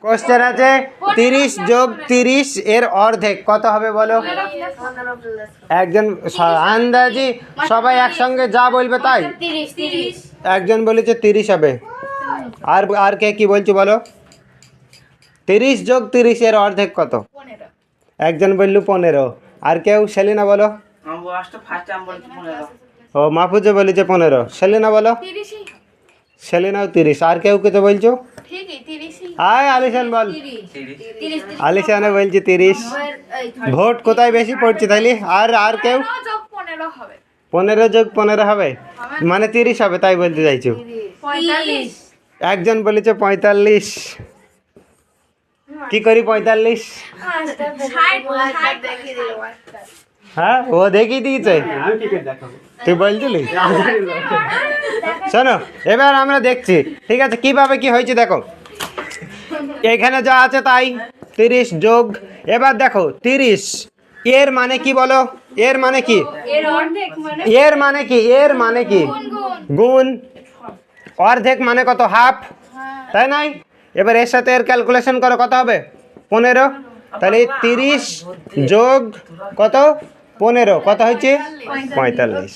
Question আছে 30 যোগ 30 এর অর্ধেক কত হবে বলো? একজন আন্দাজি সবাই একসঙ্গে যা বলবে তাই। একজন বলেছে 30 হবে, আর আর কে কি বলছো বলো? 30 যোগ 30 এর অর্ধেক কত? একজন বলল 15, আর কেউ? সেলিনা বলো। ও মাহফুজে বলেছে 15, সেলিনা বলো। সেলিনাও 30, আর কেউ কে তো বলছো? আয় আলিশান বল। আলিশানে বলছে 30। ভোট কোথায় বেশি পড়ছে তাইলে? আর আর কেউ? 15 যোগ 15 হবে, মানে 30 হবে তাই বলতে চাইছো? একজন বলেছে 45। কি করি 45? হ্যাঁ ও দেখিয়ে দিয়েছে, তুই বলছিলি। শোনো এবার আমরা দেখছি, ঠিক আছে কিভাবে কি হয়েছে দেখো। এখানে যা আছে তাই 30 যোগ, এবার দেখো 30 এর মানে কি বলো? এর মানে কি? এর মানে কি? এর মানে কি? গুণ। অর্ধেক মানে কত? হাফ, তাই নাই? এবার এর সাথে এর ক্যালকুলেশন করো, কত হবে? 15। তাহলে 30 যোগ কত? 15 কত হয়েছে? 45।